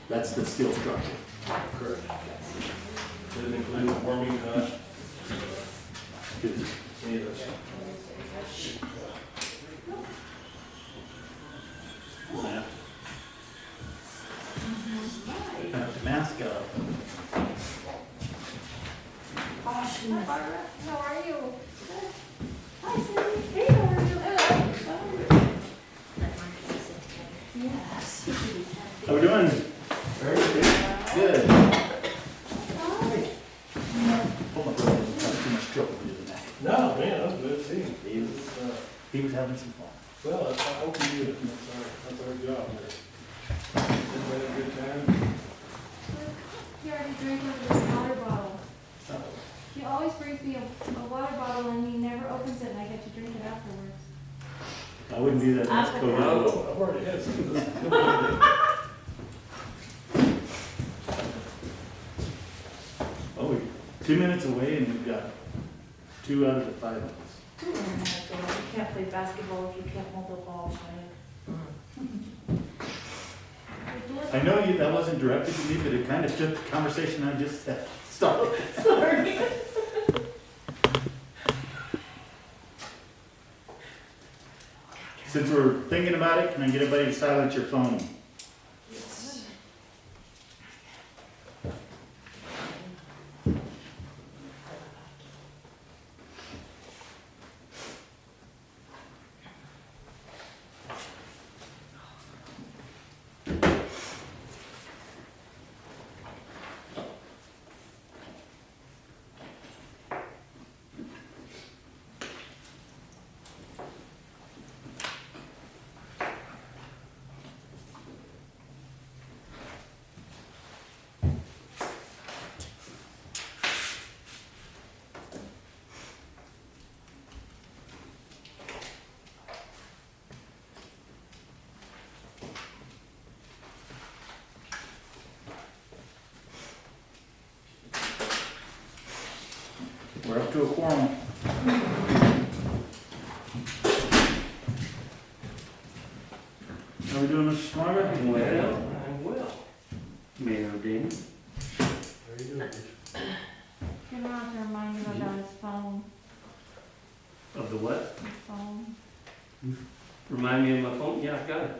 That's the steel structure. Correct. Didn't include the warming hut, any of this. Have the mask up. Hi, Barbara. How are you? Hi, Cindy. Hey, how are you? Yes. How we doing? Very good. Good. Hope my brother didn't have too much trouble with you tonight. No, man, that was good seeing. He was having some fun. Well, I hope you do it. That's our job here. Everybody had a good time? He already drank out of this water bottle. He always brings me a water bottle and he never opens it and I get to drink it afterwards. I wouldn't do that in this COVID. Oh, I've already had some of this. Oh, we're 2 minutes away and we've got 2 out of the 5 minutes. You can't play basketball if you can't hold the ball, I know you, that wasn't directed to me, but it kind of took the conversation I just had started. Sorry. Since we're thinking about it, can I get everybody to silence your phone? Yes. We're up to a quorum. How we doing, Mr. Smarter? Well, I'm well. Mayor Dean. How you doing? You're gonna have to remind him about his phone. Of the what? His phone. Remind me of my phone? Yeah, I got it.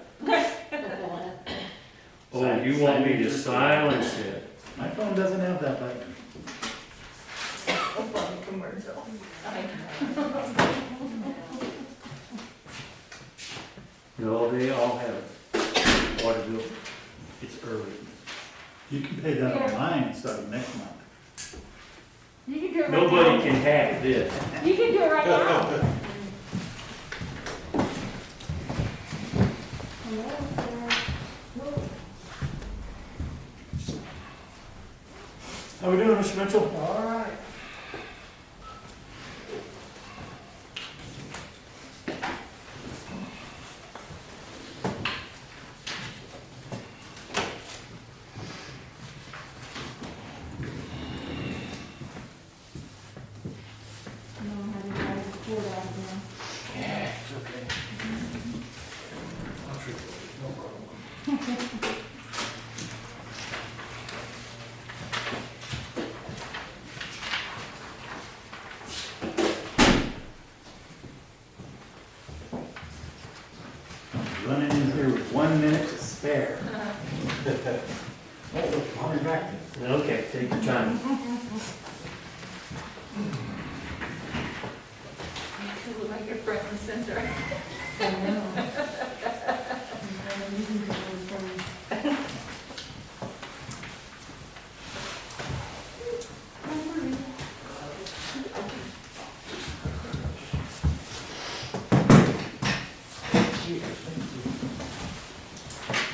Oh, Silence- you want me to silence silence it? My phone doesn't have that button. Commercial. No, they all have it. Water bill. It's early. You can pay that Here. online starting next month. You can do it right Nobody now. can hack this. You can do it right now. Hello, sir. How we doing, Mr. Mitchell? All right. No, I haven't tried to pull that again. Yeah, it's okay. I'll treat it, no problem. Running in here with 1 minute to spare. Oh, look, I'll be back. Okay, take your time. You look like your front and center. I know. You can do it for me.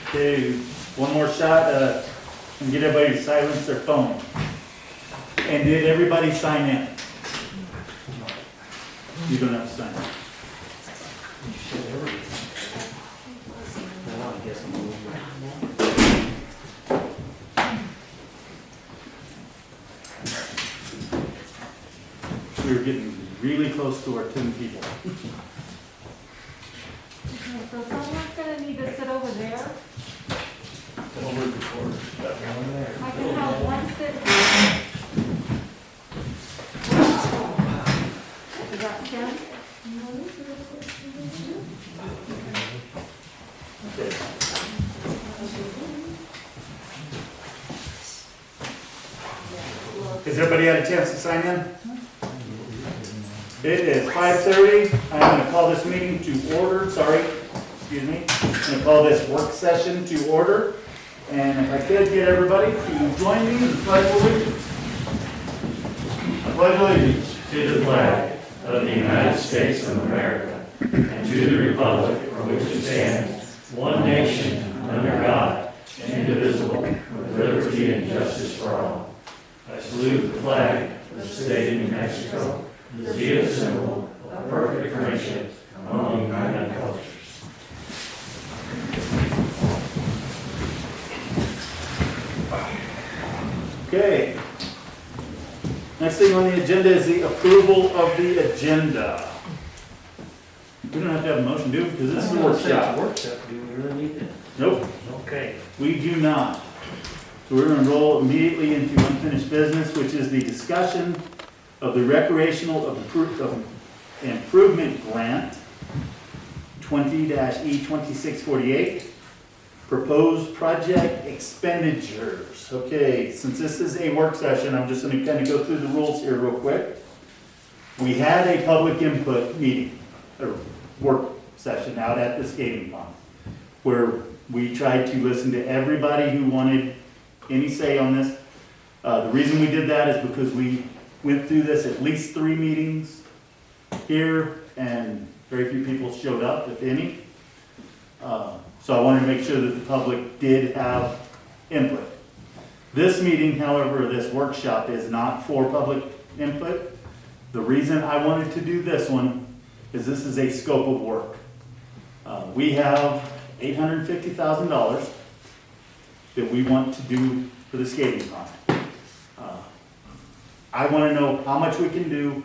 Okay, one more shot, and get everybody to silence their phone. And did everybody sign in? You don't have to sign in. Now I guess I'm over. We were getting really close to our 10 people. Okay, so someone's gonna need to sit over there. over the quarters. I can have one citizen. Is that Kim? Has everybody had a chance to sign in? It is 5:30. I'm going to call this meeting to order, excuse me. I'm going to call this work session to order. And if I could get everybody to join me in the pledge of allegiance. I pledge allegiance To the flag of the United States of America and to the republic for which it stands, one nation, under God, indivisible, with liberty and justice for all. I salute the flag of the state of New Mexico, the zeal symbol of perfect friendship among united cultures. Okay. Next thing on the agenda is the approval of the agenda. We don't have to have a motion, do we? Because this is a workshop. Workshop, do we really need that? Nope, Okay. we do not. So we're going to roll immediately into unfinished business, which is the discussion of the Recreational Improvement Grant 20-E2648. Proposed project expenditures. Okay, since this is a work session, I'm just going to kind of go through the rules here real quick. We had a public input meeting, or work session out at the skating pond, where we tried to listen to everybody who wanted any say on this. The reason we did that is because we went through this at least 3 meetings here, and very few people showed up, if any. So I wanted to make sure that the public did have input. This meeting, however, this workshop is not for public input. The reason I wanted to do this one is this is a scope of work. We have $850,000 that we want to do for the skating pond. I want to know how much we can do,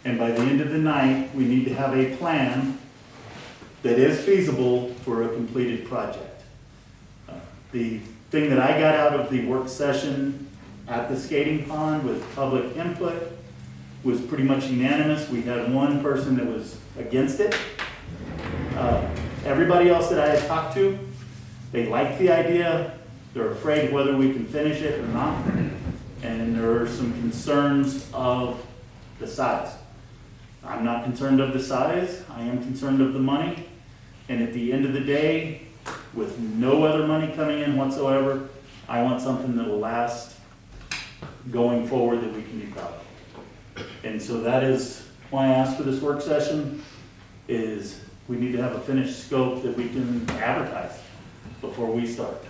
and by the end of the night, we need to have a plan that is feasible for a completed project. The thing that I got out of the work session at the skating pond with public input was pretty much unanimous. We had one person that was against it. Everybody else that I had talked to, they like the idea. They're afraid whether we can finish it or not. And there are some concerns of the size. I'm not concerned of the size. I am concerned of the money. And at the end of the day, with no other money coming in whatsoever, I want something that will last going forward that we can be proud of. And so that is why I asked for this work session, is we need to have a finished scope that we can advertise before we start.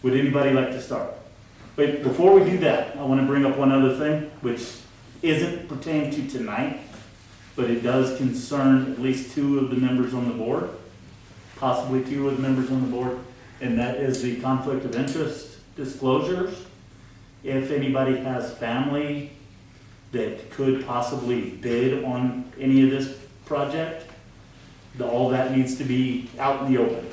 Would anybody like to start? Wait, before we do that, I want to bring up one other thing, which isn't pertaining to tonight, but it does concern at least 2 of the members on the board, possibly 2 of the members on the board, and that is the conflict of interest disclosures. If anybody has family that could possibly bid on any of this project, all that needs to be out in the open.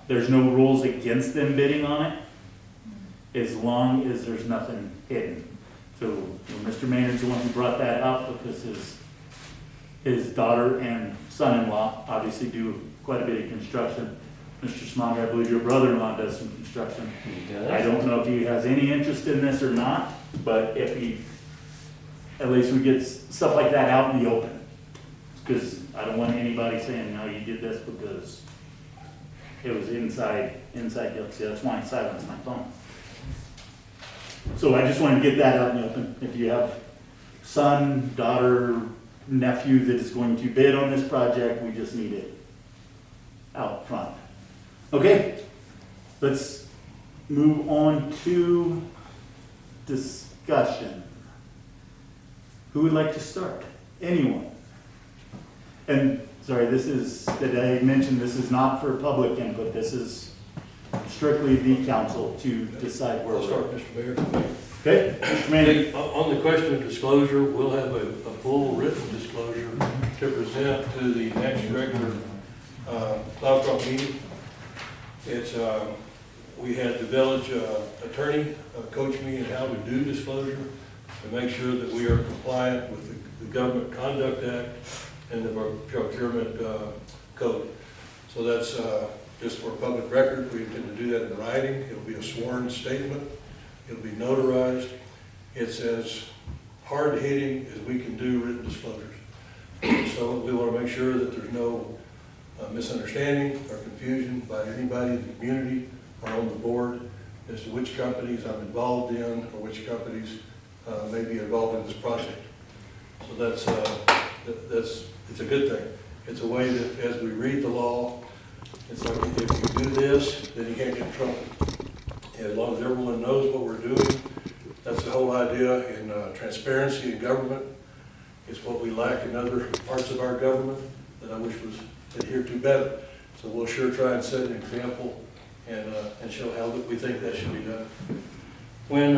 There's no rules against them bidding on it, as long as there's nothing hidden. So Mr. Maynard's the one who brought that up because his daughter and son-in-law obviously do quite a bit of construction. Mr. Smager, I believe your brother-in-law does some construction. I don't know if he has any interest in this or not, but if he, at least we get stuff like that out in the open. Because I don't want anybody saying, no, you did this because it was inside deal. See, that's why I silenced my phone. So I just wanted to get that out in the open. If you have son, daughter, nephew that is going to bid on this project, we just need it out front. Okay, let's move on to discussion. Who would like to start? Anyone? And sorry, this is, that I mentioned, this is not for public input. This is strictly the council to decide where I'll we're start, at. Mr. Mayor. Okay, Mr. Manning? On the question of disclosure, we'll have a full written disclosure to present to the next regular Cloudcroft meeting. It's, we had the village attorney coach me in how to do disclosure to make sure that we are compliant with the Government Conduct Act and the procurement code. So that's just for public record. We intend to do that in writing. It'll be a sworn statement. It'll be notarized. It's as hard-hitting as we can do written disclosures. So we want to make sure that there's no misunderstanding or confusion by anybody in the community or on the board as to which companies I'm involved in or which companies may be involved in this project. So it's a good thing. It's a way that as we read the law, it's like if you do this, then you can't get in trouble. And as long as everyone knows what we're doing, that's the whole idea in transparency in government. It's what we lack in other parts of our government that I wish was adhered to better. So we'll sure try and set an example and show how that we think that should be done. When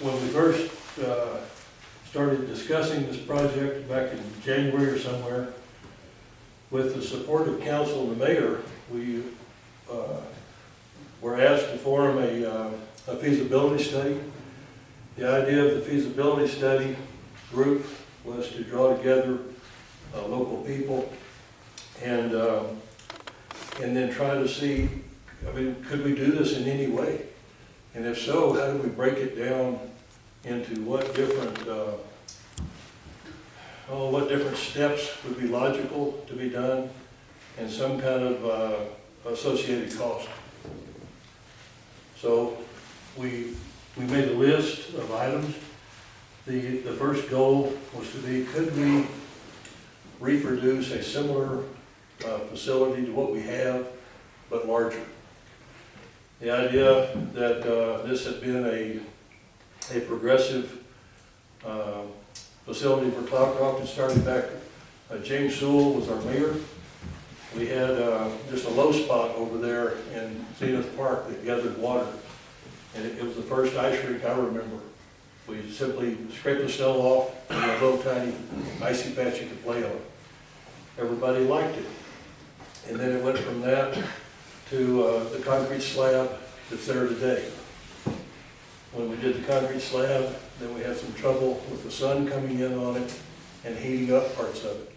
we first started discussing this project back in January or somewhere, with the support of council and the mayor, we were asked to form a feasibility study. The idea of the feasibility study group was to draw together local people and then try to see, I mean, could we do this in any way? And if so, how do we break it down into what different steps would be logical to be done and some kind of associated cost. So we made a list of items. The first goal was to be, could we reproduce a similar facility to what we have, but larger? The idea that this had been a progressive facility for Cloudcroft. It started back, James Sewell was our mayor. We had just a low spot over there in Zenith Park that gathered water. And it was the first ice rink I remember. We simply scraped the snow off and a little tiny icy patch you could play on. Everybody liked it. And then it went from that to the concrete slab that's there today. When we did the concrete slab, then we had some trouble with the sun coming in on it and heating up parts of it.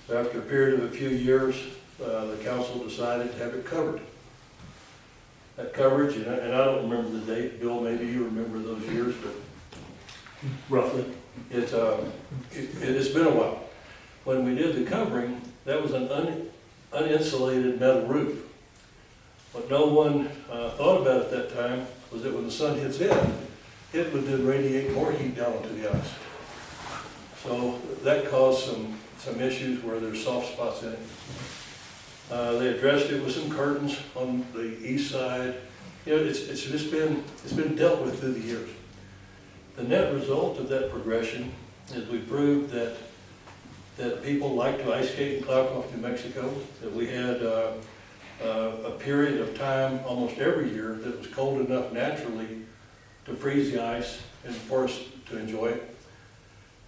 So after a period of a few years, the council decided to have it covered. That coverage, and I don't remember the date, Bill, maybe you remember those years, but Roughly. it's been a while. When we did the covering, that was an uninsulated metal roof. What no one thought about at that time was that when the sun hits it would then radiate more heat down onto the ice. So that caused some issues where there's soft spots in it. They addressed it with some curtains on the east side. You know, it's been dealt with through the years. The net result of that progression is we proved that people like to ice skate in Cloudcroft, New Mexico, that we had a period of time almost every year that was cold enough naturally to freeze the ice and for us to enjoy it.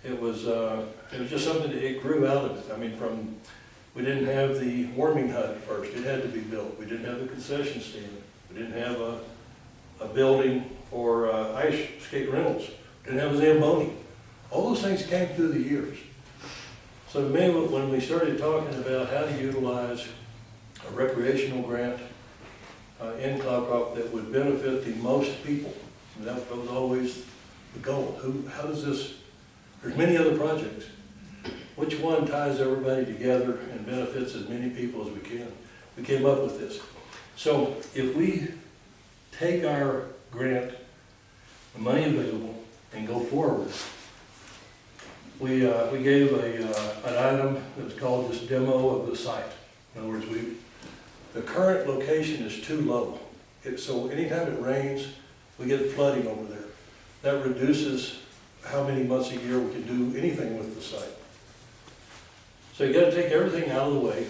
It was just something that it grew out of it. I mean, we didn't have the warming hut at first. It had to be built. We didn't have the concession stand. We didn't have a building for ice skate rentals. We didn't have a Zamboni. All those things came through the years. So to me, when we started talking about how to utilize a recreational grant in Cloudcroft that would benefit the most people, and that was always the goal. How does this, there's many other projects. Which one ties everybody together and benefits as many people as we can? We came up with this. So if we take our grant, the money available, and go forward, we gave an item that was called just demo of the site. In other words, the current location is too low. So anytime it rains, we get flooding over there. That reduces how many months a year we can do anything with the site. So you got to take everything out of the way.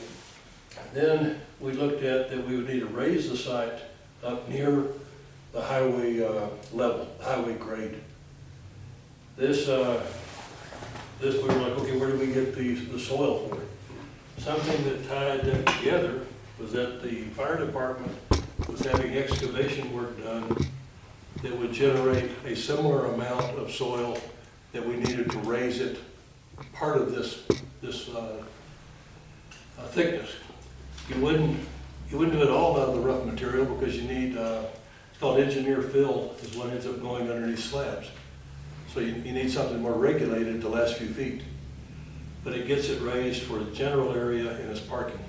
Then we looked at that we would need to raise the site up near the highway level, highway grade. This we were like, okay, where do we get the soil for it? Something that tied them together was that the fire department was having excavation work done that would generate a similar amount of soil that we needed to raise it part of this thickness. You wouldn't do it all out of the rough material because you need, it's called engineer fill is what ends up going underneath slabs. So you need something more regulated the last few feet. But it gets it raised for the general area and its parking.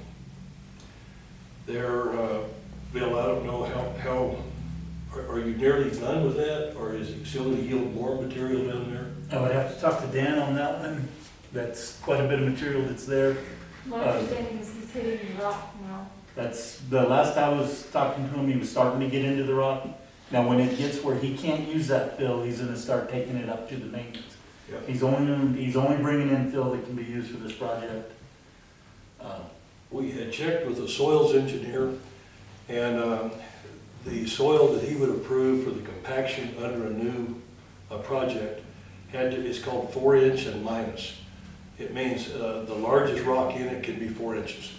There, Bill, I don't know how are you nearly done with that, or is it still going to yield more material down there? I would have to talk to Dan on that one. That's quite a bit of material that's there. My understanding is he's hitting rock now. That's, the last I was talking to him, he was starting to get into the rock. Now, when it gets where he can't use that fill, he's gonna start taking it up to the maintenance. Yeah. He's only bringing in fill that can be used for this project. We had checked with the soils engineer, and the soil that he would approve for the compaction under a new project is called 4-inch and minus. It means the largest rock in it can be 4 inches.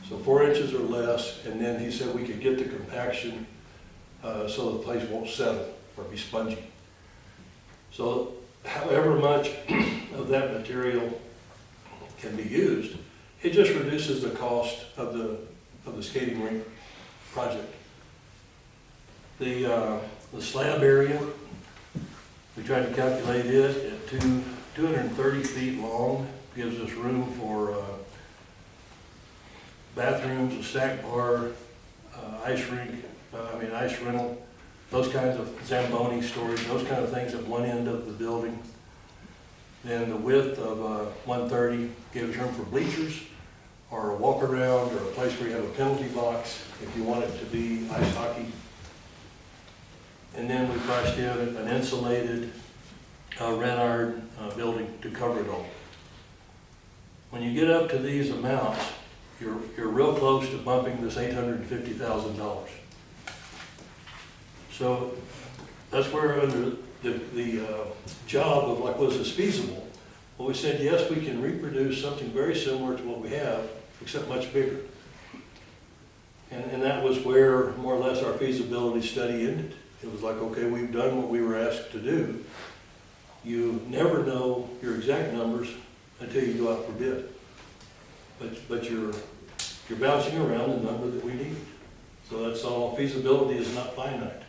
So 4 inches or less, and then he said we could get the compaction so the place won't settle or be spongy. So however much of that material can be used, it just reduces the cost of the skating rink project. The slab area, we tried to calculate it at 230 feet long, gives us room for bathrooms, a snack bar, ice rink, ice rental, those kinds of Zamboni storage, those kind of things at one end of the building. Then the width of 130 gives room for bleachers, or a walk around, or a place where you have a penalty box if you want it to be ice hockey. And then we priced in an insulated red iron building to cover it all. When you get up to these amounts, you're real close to bumping this $850,000. So that's where under the job of like, was this feasible? Well, we said, yes, we can reproduce something very similar to what we have, except much bigger. And that was where more or less our feasibility study ended. It was like, okay, we've done what we were asked to do. You never know your exact numbers until you go out for bid. But you're bouncing around the number that we need. So that's all. Feasibility is not finite.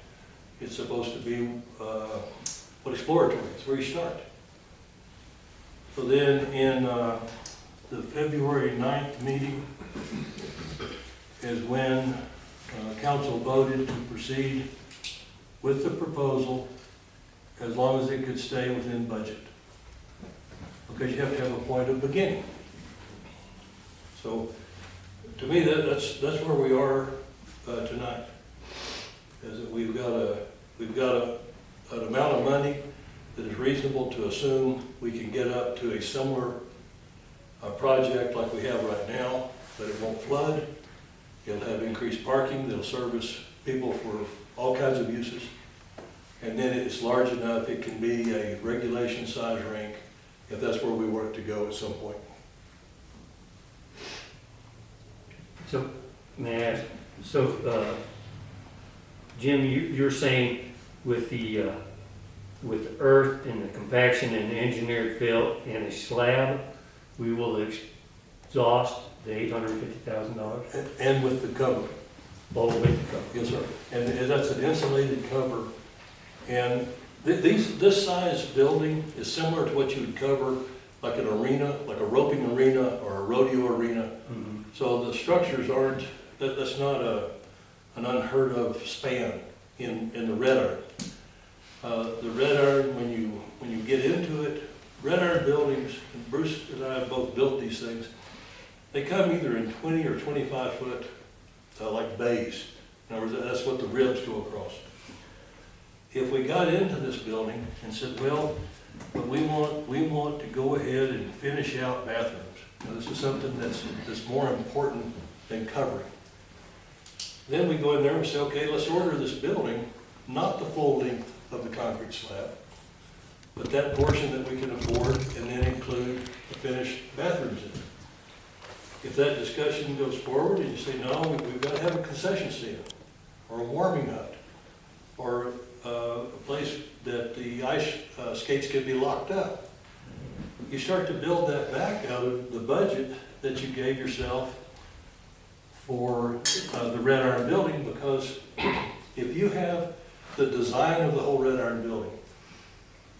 It's supposed to be exploratory. It's where you start. So then in the February 9th meeting is when council voted to proceed with the proposal as long as it could stay within budget. Because you have to have a point of beginning. So to me, that's where we are tonight. Is that we've got an amount of money that is reasonable to assume we can get up to a similar project like we have right now, but it won't flood. It'll have increased parking that'll service people for all kinds of uses. And then it's large enough it can be a regulation size rink if that's where we want it to go at some point. So, may I ask, Jim, you're saying with the earth and the compaction and the engineered fill and the slab, we will exhaust the $850,000? And with the cover. All with the cover? Yes, sir. And that's an insulated cover. And this size building is similar to what you would cover like an arena, like a roping arena or a rodeo arena. Mm-hmm. So the structures aren't, that's not an unheard of span in the red iron. The red iron, when you get into it, red iron buildings, and Bruce and I have both built these things, they come either in 20 or 25 foot like bays. In other words, that's what the ribs go across. If we got into this building and said, well, but we want to go ahead and finish out bathrooms. Now, this is something that's more important than covering. Then we go in there and say, okay, let's order this building, not the full length of the concrete slab, but that portion that we can afford, and then include the finished bathrooms in it. if that discussion goes forward and you say, no, we've got to have a concession stand, or a warming hut, or a place that the ice skates can be locked up, you start to build that back out of the budget that you gave yourself for the Red Iron building, because if you have the design of the whole Red Iron building,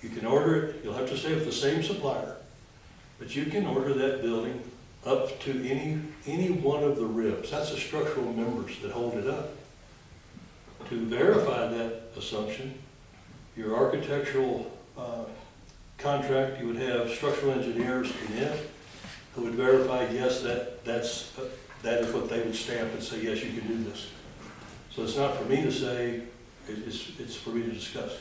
you can order it, you'll have to stay with the same supplier, but you can order that building up to any one of the ribs. That's the structural members that hold it up. To verify that assumption, your architectural contract, you would have structural engineers come in who would verify, yes, that is what they would stamp and say, yes, you can do this. So it's not for me to say, it's for me to discuss.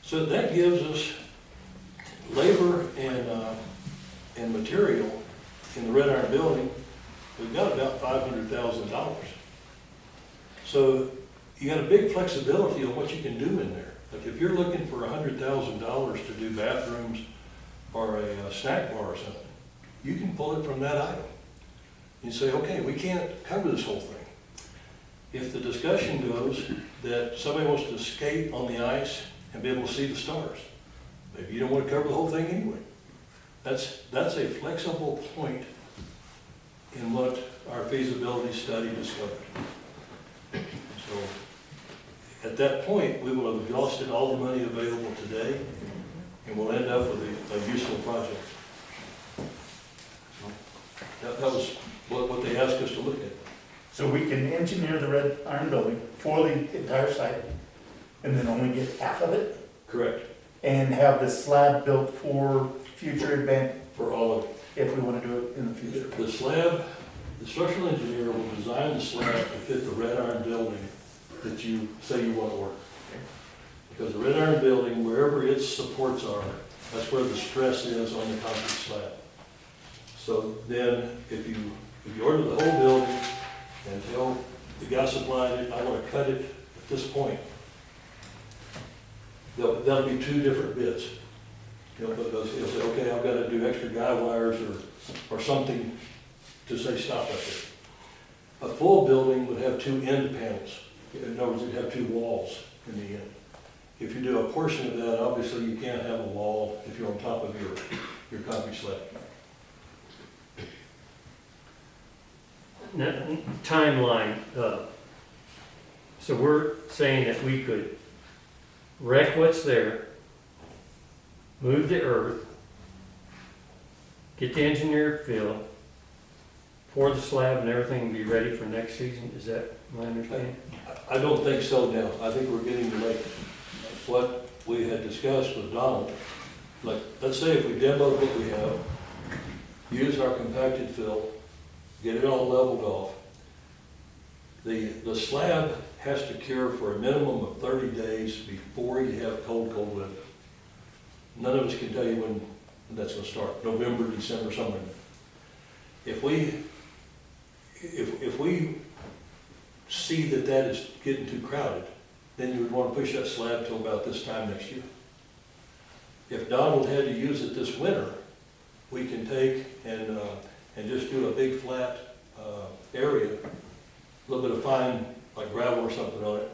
So that gives us labor and material in the Red Iron building. We've got about $500,000. So you got a big flexibility on what you can do in there. Like if you're looking for $100,000 to do bathrooms or a snack bar or something, you can pull it from that item. You say, okay, we can't cover this whole thing. If the discussion goes that somebody wants to skate on the ice and be able to see the stars, maybe you don't want to cover the whole thing anyway. That's a flexible point in what our feasibility study discovered. So at that point, we will have exhausted all the money available today, and we'll end up with a useful project. So that was what they asked us to look at. So we can engineer the Red Iron building for the entire site, and then only get half of it, Correct, and have the slab built for future event for all of it. if we want to do it in the future. The slab, the structural engineer will design the slab to fit the Red Iron building that you say you want to work. Because the Red Iron building, wherever its supports are, that's where the stress is on the concrete slab. So then, if you order the whole building and tell the guy supplying it, I want to cut it at this point, that'll be two different bids. Because he'll say, okay, I've got to do extra guy wires or something to say stop right there. A full building would have two end panels. In other words, you'd have two walls in the end. If you do a portion of that, obviously you can't have a wall if you're on top of your concrete slab. Now, timeline, so we're saying that we could wreck what's there, move the earth, get the engineered fill, pour the slab and everything and be ready for next season. Is that my understanding? I don't think so now. I think we're getting late. What we had discussed with Donald, like, let's say if we demoed what we have, use our compacted fill, get it all leveled off, the slab has to cure for a minimum of 30 days before you have cold weather. None of us can tell you when that's going to start, November, December, somewhere. If we see that is getting too crowded, then you would want to push that slab till about this time next year. If Donald had to use it this winter, we can take and just do a big flat area, a little bit of fine, like gravel or something on it.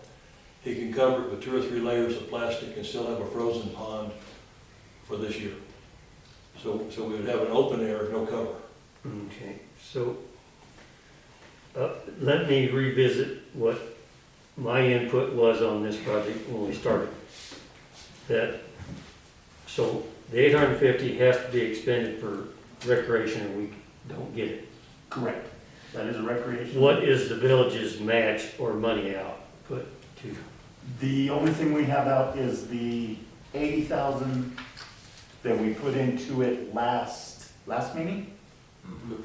He can cover it with 2 or 3 layers of plastic and still have a frozen pond for this year. So we would have an open air, no cover. Okay, so let me revisit what my input was on this project when we started. So the 850 has to be expended for recreation and we don't get it. Correct. That is a recreation. What is the village's match or money out put to? The only thing we have out is the 80,000 that we put into it last meeting?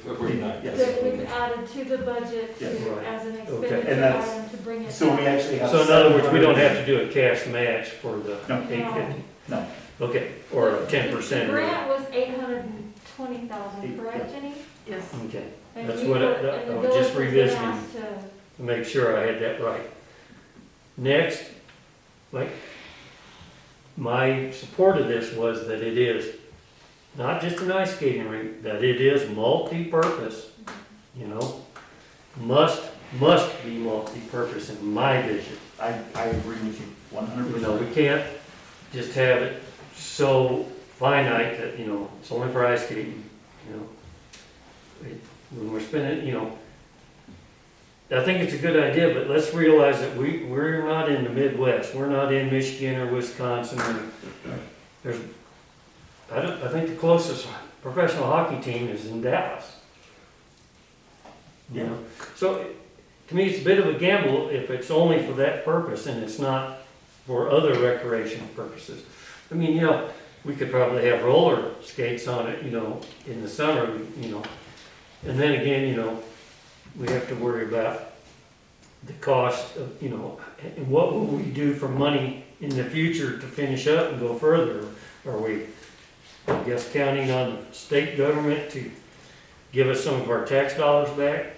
February 9th. Yes. That we've added to the budget Yes. to, Right. as an And expenditure that's- item to bring it So we down. actually have. So in other words, we don't have to do a cash match for the No. 850? No. Okay, or a The 10%. grant was 820,000, Yeah. correct, Jenny? Yes. Okay, And That's you what I- were- and the I was village just was revisiting. asked to- to make sure I had that right. Next, like, my support of this was that it is not just an ice skating rink, that it is multi-purpose, you know? Must be multi-purpose in my vision. I agree with you, 100%. You know, we can't just have it so finite that, you know, it's only for ice skating, you know? When we're spending, you know, I think it's a good idea, but let's realize that we're not in the Midwest, we're not in Michigan or Wisconsin, or I think the closest professional hockey team is in Dallas. You know, so to me, it's a bit of a gamble if it's only for that purpose and it's not for other recreational purposes. I mean, you know, we could probably have roller skates on it, you know, in the summer, you know. And then again, you know, we have to worry about the cost of, you know, and what will we do for money in the future to finish up and go further? Are we, I guess, counting on the state government to give us some of our tax dollars back?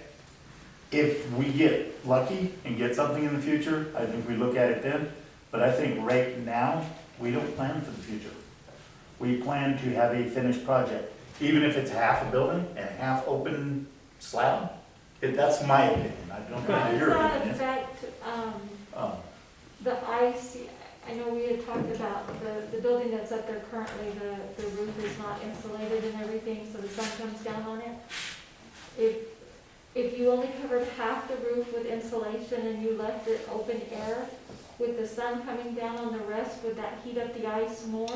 If we get lucky and get something in the future, I think we look at it then. But I think right now, we don't plan for the future. We plan to have a finished project, even if it's half a building and half open slab. That's my opinion. I don't know How what does your that opinion is. affect, Um, the ice? I know we had talked about the building that's up there currently, the roof is not insulated and everything, so the sun comes down on it. If you only covered half the roof with insulation and you left it open air, with the sun coming down on the rest, would that heat up the ice more?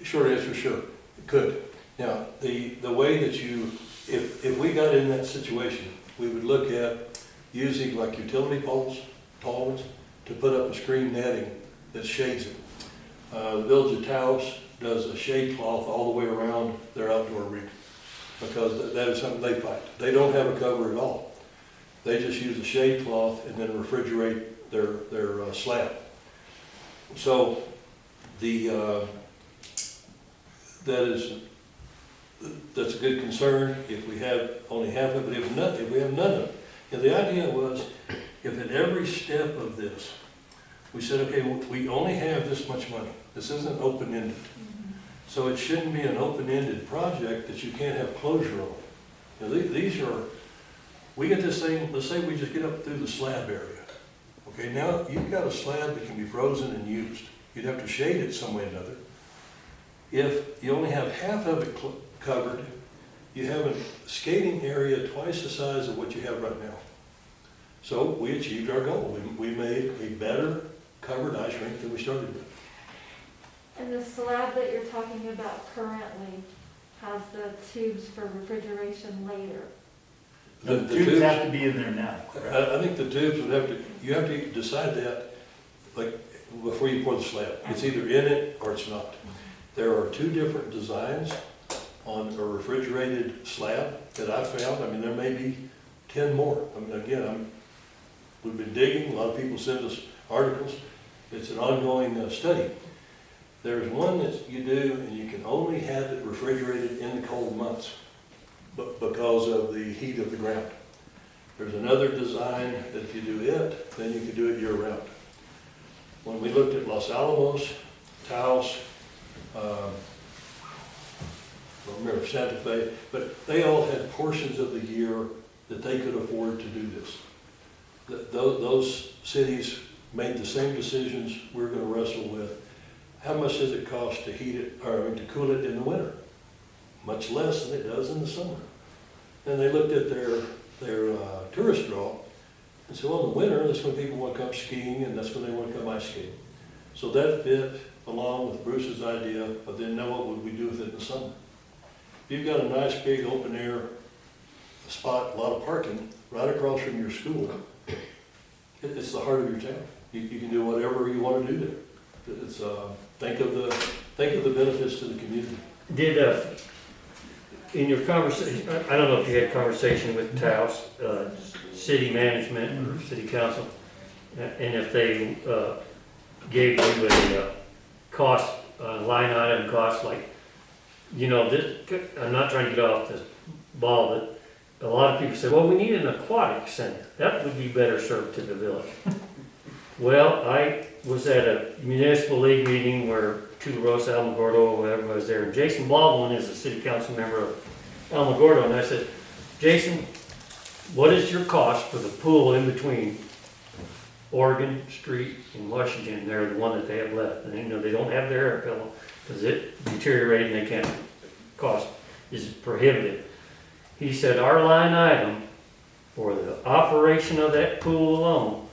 Short answer, sure, it could. Now, the way that you, if we got in that situation, we would look at using like utility poles, tall ones, to put up a screen netting that shades it. The Village of Taos does a shade cloth all the way around their outdoor rink, because that is something they fight. They don't have a cover at all. They just use a shade cloth and then refrigerate their slab. So that's a good concern if we have only half of it, if we have none of it. And the idea was, if at every step of this, we said, okay, we only have this much money. This isn't open-ended. So it shouldn't be an open-ended project that you can't have closure on. Now, these are, we get this thing, let's say we just get up through the slab area. Okay, now you've got a slab that can be frozen and used. You'd have to shade it some way or another. If you only have half of it covered, you have a skating area twice the size of what you have right now. So we achieved our goal. We made a better covered ice rink than we started with. And the slab that you're talking about currently has the tubes for refrigeration later. The tubes have to be in there now, correct? I think the tubes would have to, you have to decide that, like, before you pour the slab. It's either in it or it's not. There are two different designs on a refrigerated slab that I found. I mean, there may be 10 more. I mean, again, we've been digging, a lot of people send us articles. It's an ongoing study. There's one that you do, and you can only have it refrigerated in the cold months, but because of the heat of the ground. There's another design that if you do it, then you can do it year-round. When we looked at Los Alamos, Taos, I don't remember Santa Fe, but they all had portions of the year that they could afford to do this. Those cities made the same decisions we're going to wrestle with. How much does it cost to heat it, or to cool it in the winter? Much less than it does in the summer. And they looked at their tourist draw and said, well, in the winter, that's when people want to come skiing and that's when they want to come ice skating. So that fit along with Bruce's idea of then now what would we do with it in the summer? If you've got a nice big open air spot, a lot of parking, right across from your school, it's the heart of your town. You can do whatever you want to do there. It's, think of the benefits to the community. Did, in your conversation, I don't know if you had conversation with Taos, city management or city council, and if they gave you a cost, line item cost, like, you know, this, I'm not trying to get off this ball, but a lot of people say, well, we need an aquatic center. That would be better served to the village. Well, I was at a municipal league meeting where Tularosa, Alamogordo, whatever was there. And Jason Baldwin is a city council member of Alamogordo, and I said, Jason, what is your cost for the pool in between Oregon Street and Washington? They're the one that they have left, and they don't have their air pillow, because it deteriorated and they can't, cost is prohibitive. He said, our line item for the operation of that pool alone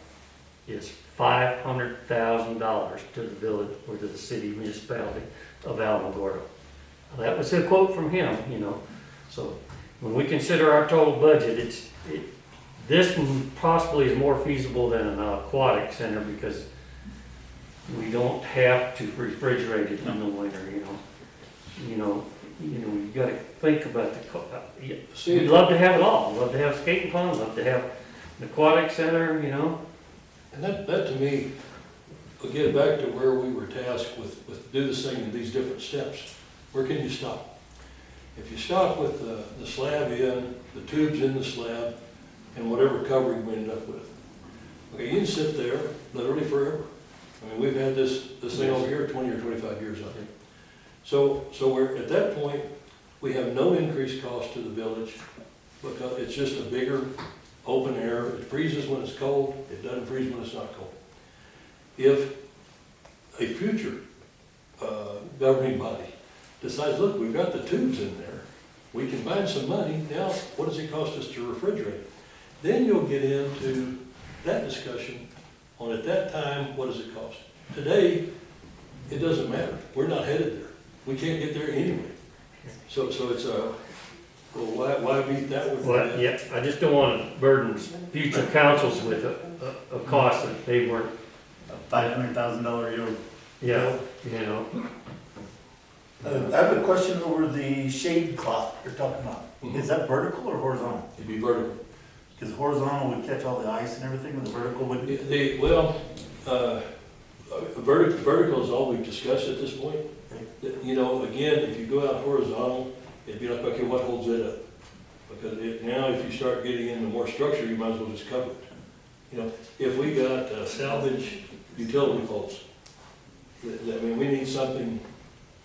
is $500,000 to the village or to the city municipality of Alamogordo. Now, that was a quote from him, So when we consider our total budget, this one possibly is more feasible than an aquatic center because we don't have to refrigerate it in the winter, you gotta think about we'd love to have it all. Love to have skating pond, love to have an aquatic center, And that to me, we'll get back to where we were tasked with do this thing in these different steps. Where can you stop? If you stop with the slab in, the tubes in the slab, and whatever covering we end up with. Okay, you can sit there literally forever. I mean, we've had this thing over here 20 or 25 years, I think. So we're, at that point, we have no increased cost to the village, because it's just a bigger open air. It freezes when it's cold, it doesn't freeze when it's not cold. If a future governing body decides, look, we've got the tubes in there, we can find some money, now what does it cost us to refrigerate? Then you'll get into that discussion on, at that time, what does it cost? Today, it doesn't matter, we're not headed there. We can't get there anyway. So it's why beat that with Well, that? yeah, I just don't want to burden future councils with a cost that they weren't, $500,000 euro. yeah, I have a question over the shade cloth you're talking about. Is that vertical or horizontal? It'd be vertical. Because horizontal would catch all the ice and everything, and the vertical would. Vertical is all we've discussed at this point. Again, if you go out horizontal, it'd be like, okay, what holds it up? Because now if you start getting into more structure, you might as well just cover it. If we got salvage utility poles, we need something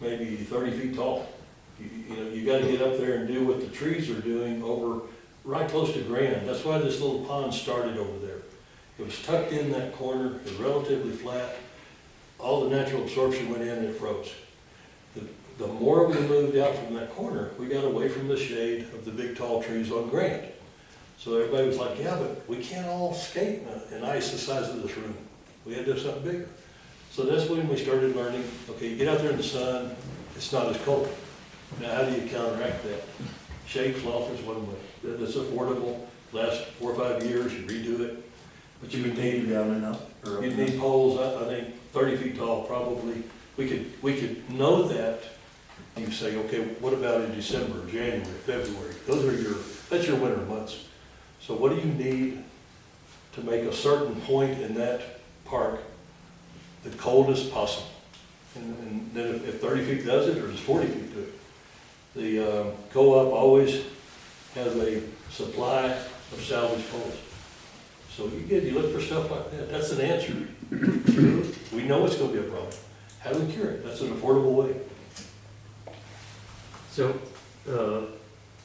maybe 30 feet tall. You gotta get up there and do what the trees are doing over right close to Grand. That's why this little pond started over there. It was tucked in that corner, it was relatively flat. All the natural absorption went in and it froze. The more we moved out from that corner, we got away from the shade of the big tall trees on Grand. So everybody was like, yeah, but we can't all skate in ice the size of this room. We had to have something bigger. So that's when we started learning, okay, you get out there in the sun, it's not as cold. Now how do you counteract that? Shade cloth is one way. That's affordable, lasts 4 or 5 years, you redo it. But you would need, down enough. you'd need poles, I think 30 feet tall probably. We could know that. You say, okay, what about in December, January, February? That's your winter months. So what do you need to make a certain point in that park the coldest possible? And then if 30 feet does it, or does 40 feet do it? The co-op always has a supply of salvage poles. So you look for stuff like that. That's an answer. We know it's going to be a problem. How do we cure it? That's an affordable way. So,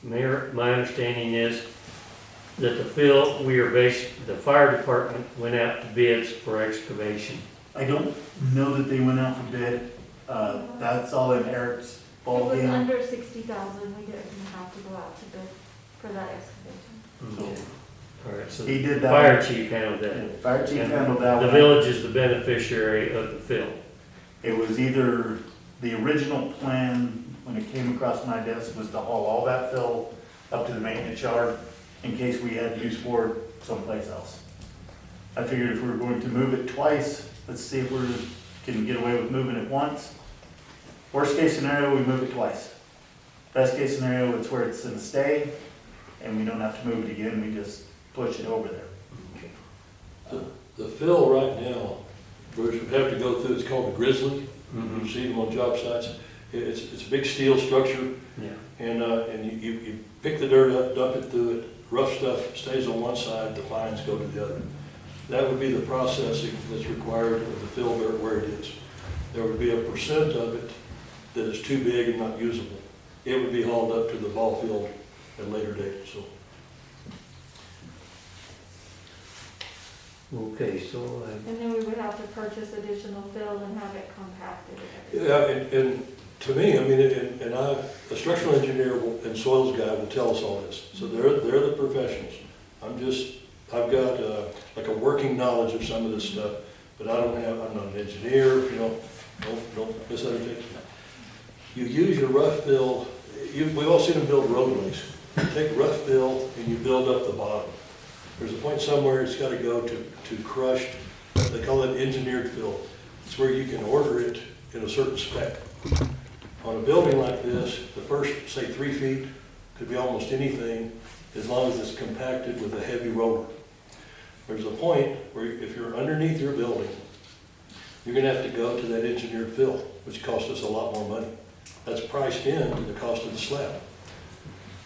Mayor, my understanding is that the fire department went out to bids for excavation. I don't know that they went out for bid. That's all in Eric's It was ballgame. under 60,000, we didn't have to go out to bid for that excavation. Okay. All right, so He the did that. fire chief handled that. Fire chief And handled that The one. village is the beneficiary of the fill. It was either, the original plan, when it came across my desk, was to haul all that fill up to the maintenance yard in case we had use for it someplace else. I figured if we were going to move it twice, let's see if we can get away with moving it once. Worst case scenario, we move it twice. Best case scenario, it's where it's gonna stay, and we don't have to move it again, we just push it over there. The fill right now, Bruce, we have to go through, it's called the Grizzly. You see them on job sites. It's a big steel structure, Yeah. and you pick the dirt up, dump it through it, rough stuff stays on one side, the fines go to the other. That would be the processing that's required of the fill dirt where it is. there would be a percent of it that is too big and not usable. It would be hauled up to the ball field at a later date, so. Okay, so, And then we would have to purchase additional fill and have it compacted. Yeah, and to me, I mean, and a structural engineer and soils guy will tell us all this. So they're the professionals. I've got like a working knowledge of some of this stuff, but I'm not an engineer, you know, don't misunderstand me. You use your rough fill, we've all seen them build roadways. You take rough fill and you build up the bottom. There's a point somewhere it's gotta go to crushed, they call it engineered fill. It's where you can order it in a certain spec. On a building like this, the first, say, 3 feet could be almost anything as long as it's compacted with a heavy roller. There's a point where if you're underneath your building, you're gonna have to go to that engineered fill, which costs us a lot more money. That's priced in to the cost of the slab.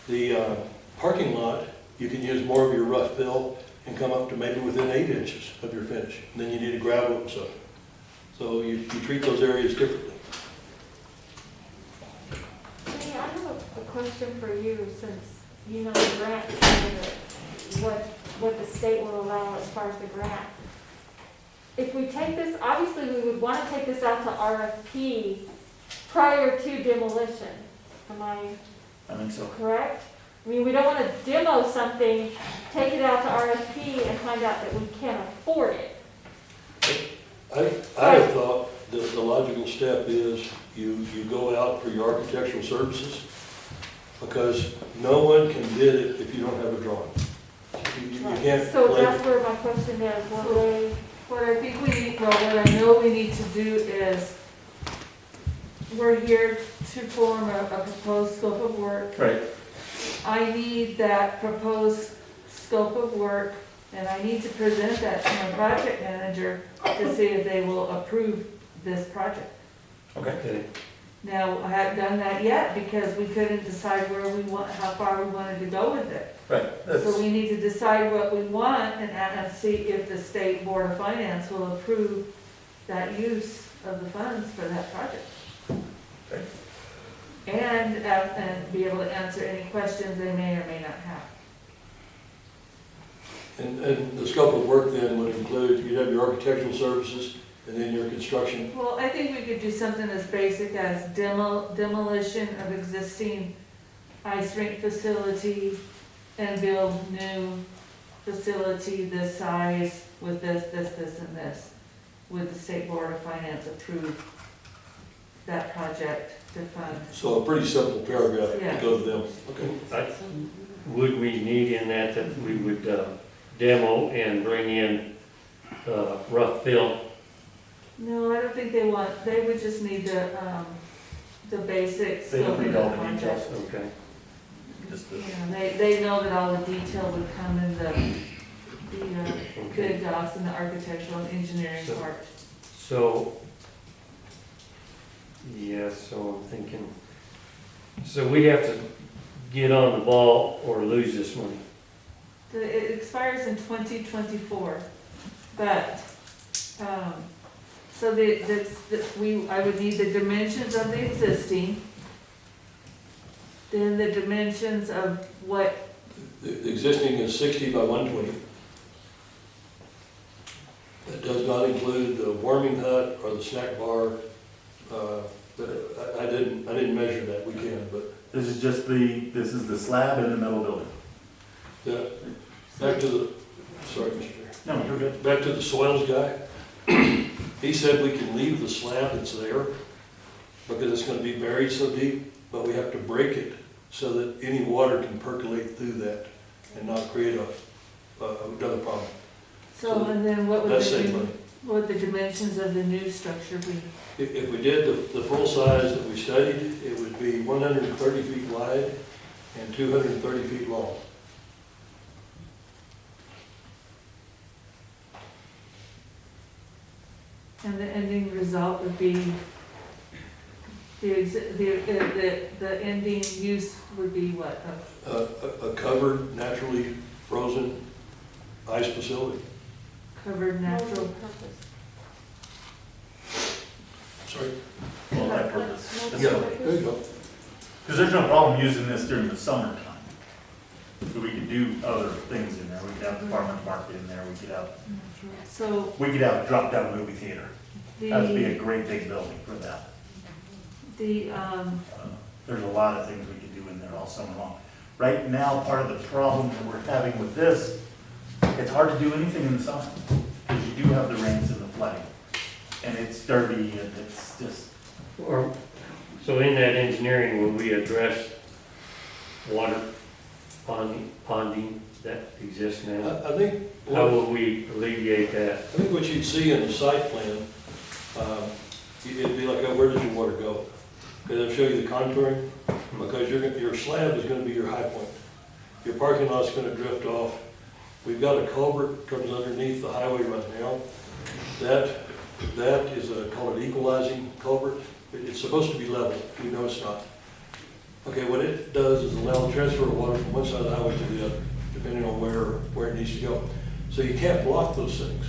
The parking lot, you can use more of your rough fill and come up to maybe within 8 inches of your finish. And then you need to gravel it and stuff. So you treat those areas differently. Hey, I have a question for you, since you know the grant, what the state will allow as far as the grant. If we take this, obviously we would want to take this out to RFP prior to demolition. Am I I think so. correct? I mean, we don't want to demo something, take it out to RFP and find out that we can't afford it. I have thought that the logical step is you go out for your architectural services, because no one can bid it if you don't have a drawing. You can't. So lay- that's where my question is, will they, What I think we need, well, what I know we need to do is, we're here to form a proposed scope of work. Right. I need that proposed scope of work, and I need to present that to my project manager to see if they will approve this project. okay. Now, I haven't done that yet because we couldn't decide how far we wanted to go with it. Right. So we need to decide what we want and see if the State Board of Finance will approve that use of the funds for that project. Okay. And be able to answer any questions they may or may not have. And the scope of work then would include, you'd have your architectural services and then your construction. Well, I think we could do something as basic as demolition of existing ice rink facility and build new facility this size with this, and this. Would the State Board of Finance approve that project to fund? So a pretty simple paragraph to go to them. Okay. Would we need in that we would demo and bring in rough fill? No, I don't think they would just need the basics. They don't need all the project. details. Okay. Just the, They know that all the detail would come in the Okay. bid docs and the architectural and engineering So- part. So, yeah, so I'm thinking, so we have to get on the ball or lose this money. It expires in 2024, but, so I would need the dimensions of the existing, then the dimensions of what, The existing is 60 by 120. That does not include the warming hut or the snack bar. But I didn't measure that, we can, but, this is just this is the slab in the metal building. yeah. Back to the, sorry, Mr. Mayor. No, you're good. Back to the soils guy. He said we can leave the slab that's there because it's gonna be buried so deep, but we have to break it so that any water can percolate through that and not create another problem. so, and then what would That's safe money. what would the dimensions of the new structure be? If we did the full size that we studied, it would be 130 feet wide and 230 feet long. And the ending result would be, the ending use would be what? A covered, naturally frozen ice facility. Covered natural. purpose. Sorry? Multi-purpose. That's Yeah, multi-purpose. there you go. Because there's no problem using this during the summertime. So we could do other things in there. We could have the farmer's market in there. So We could have a drop-down movie theater. That'd be a the, great big building for that. the, There's a lot of things we could do in there all summer long. Right now, part of the problem that we're having with this, it's hard to do anything in the summer, because you do have the rains and the flooding. And it's dirty and it's just, Or, so in that engineering, will we address water ponding that exists now? I think, How will we alleviate that? I think what you'd see in the site plan, it'd be like, where does your water go? Okay, they'll show you the contouring, because your slab is gonna be your high point. Your parking lot's gonna drift off. We've got a culvert comes underneath the highway right now. That is called an equalizing culvert. It's supposed to be level, you know it's not. Okay, what it does is allow the transfer of water from one side of the highway to the other, depending on where it needs to go. So you can't block those things.